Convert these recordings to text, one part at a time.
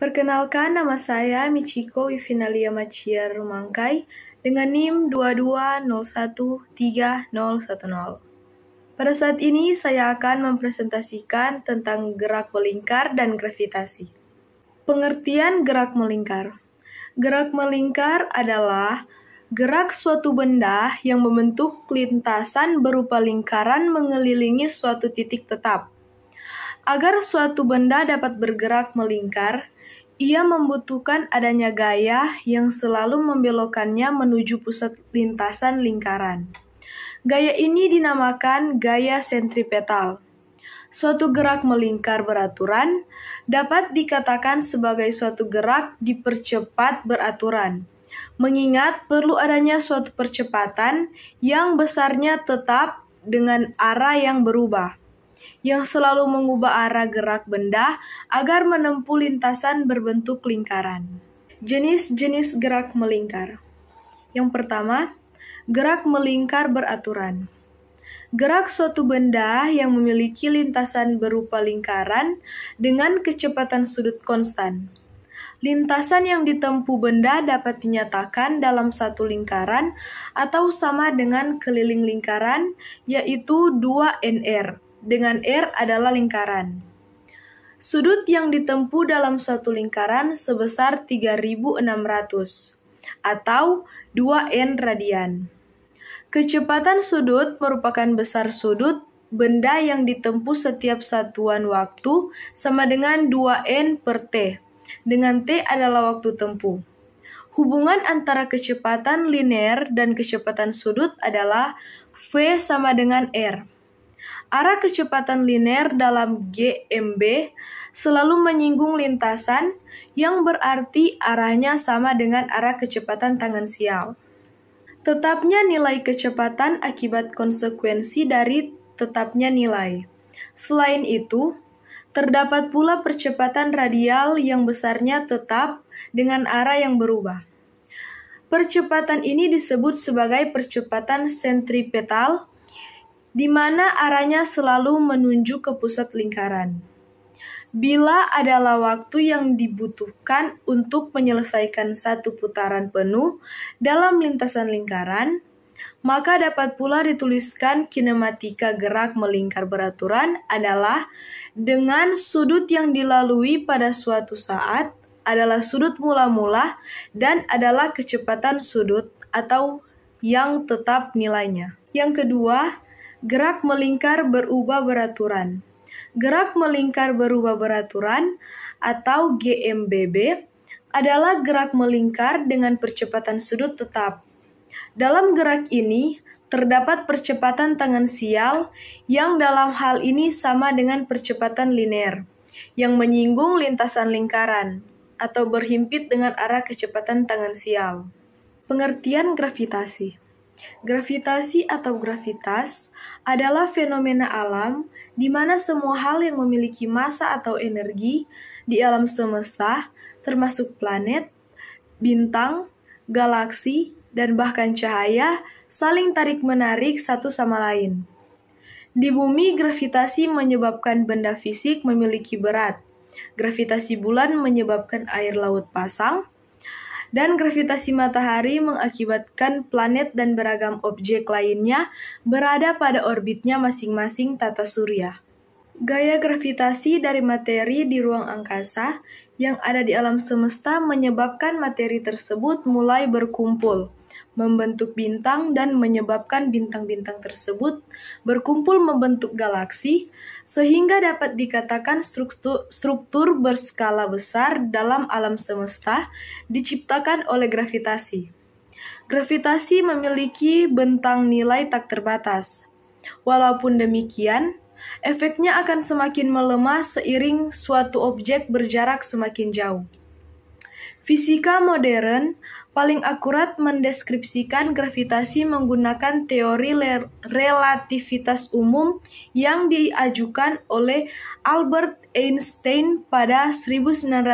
Perkenalkan, nama saya Michiko Yvinalia Machia Rumangkai dengan NIM 22013010. Pada saat ini saya akan mempresentasikan tentang gerak melingkar dan gravitasi. Pengertian gerak melingkar. Gerak melingkar adalah gerak suatu benda yang membentuk lintasan berupa lingkaran mengelilingi suatu titik tetap. Agar suatu benda dapat bergerak melingkar, ia membutuhkan adanya gaya yang selalu membelokkannya menuju pusat lintasan lingkaran. Gaya ini dinamakan gaya sentripetal. Suatu gerak melingkar beraturan dapat dikatakan sebagai suatu gerak dipercepat beraturan, mengingat perlu adanya suatu percepatan yang besarnya tetap dengan arah yang berubah, yang selalu mengubah arah gerak benda agar menempuh lintasan berbentuk lingkaran. Jenis-jenis gerak melingkar. Yang pertama, gerak melingkar beraturan. Gerak suatu benda yang memiliki lintasan berupa lingkaran dengan kecepatan sudut konstan. Lintasan yang ditempuh benda dapat dinyatakan dalam satu lingkaran atau sama dengan keliling lingkaran, yaitu 2nr, dengan R adalah lingkaran. Sudut yang ditempuh dalam suatu lingkaran sebesar 3600 atau 2n radian. Kecepatan sudut merupakan besar sudut benda yang ditempuh setiap satuan waktu sama dengan 2n per t, dengan t adalah waktu tempuh. Hubungan antara kecepatan linear dan kecepatan sudut adalah v sama dengan r. Arah kecepatan linear dalam GMB selalu menyinggung lintasan, yang berarti arahnya sama dengan arah kecepatan tangensial. Tetapnya nilai kecepatan akibat konsekuensi dari tetapnya nilai. Selain itu, terdapat pula percepatan radial yang besarnya tetap dengan arah yang berubah. Percepatan ini disebut sebagai percepatan sentripetal, di mana arahnya selalu menuju ke pusat lingkaran. Bila adalah waktu yang dibutuhkan untuk menyelesaikan satu putaran penuh dalam lintasan lingkaran, maka dapat pula dituliskan kinematika gerak melingkar beraturan adalah dengan sudut yang dilalui pada suatu saat adalah sudut mula-mula dan adalah kecepatan sudut atau yang tetap nilainya. Yang kedua, gerak melingkar berubah beraturan. Gerak melingkar berubah beraturan atau GMBB adalah gerak melingkar dengan percepatan sudut tetap. Dalam gerak ini, terdapat percepatan tangensial yang dalam hal ini sama dengan percepatan linear, yang menyinggung lintasan lingkaran atau berhimpit dengan arah kecepatan tangensial. Pengertian gravitasi. Gravitasi atau gravitas adalah fenomena alam di mana semua hal yang memiliki massa atau energi di alam semesta, termasuk planet, bintang, galaksi, dan bahkan cahaya, saling tarik-menarik satu sama lain. Di bumi, gravitasi menyebabkan benda fisik memiliki berat. Gravitasi bulan menyebabkan air laut pasang, dan gravitasi matahari mengakibatkan planet dan beragam objek lainnya berada pada orbitnya masing-masing tata surya. Gaya gravitasi dari materi di ruang angkasa yang ada di alam semesta menyebabkan materi tersebut mulai berkumpul, membentuk bintang dan menyebabkan bintang-bintang tersebut berkumpul membentuk galaksi, sehingga dapat dikatakan struktur berskala besar dalam alam semesta diciptakan oleh gravitasi. Gravitasi memiliki bentang nilai tak terbatas. Walaupun demikian, efeknya akan semakin melemah seiring suatu objek berjarak semakin jauh. Fisika modern paling akurat mendeskripsikan gravitasi menggunakan teori relativitas umum yang diajukan oleh Albert Einstein pada 1915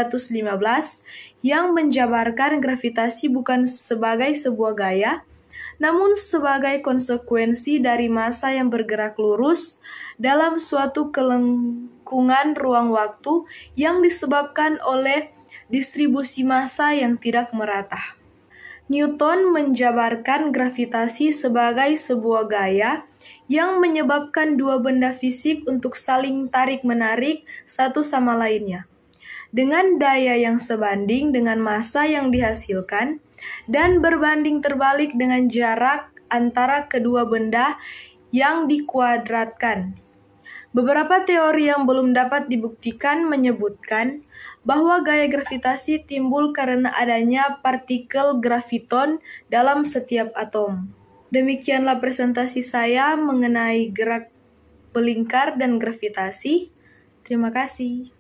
yang menjabarkan gravitasi bukan sebagai sebuah gaya, namun sebagai konsekuensi dari massa yang bergerak lurus dalam suatu lingkungan ruang-waktu yang disebabkan oleh distribusi massa yang tidak merata. Newton menjabarkan gravitasi sebagai sebuah gaya yang menyebabkan dua benda fisik untuk saling tarik-menarik satu sama lainnya, dengan daya yang sebanding dengan massa yang dihasilkan dan berbanding terbalik dengan jarak antara kedua benda yang dikuadratkan. Beberapa teori yang belum dapat dibuktikan menyebutkan bahwa gaya gravitasi timbul karena adanya partikel graviton dalam setiap atom. Demikianlah presentasi saya mengenai gerak melingkar dan gravitasi. Terima kasih.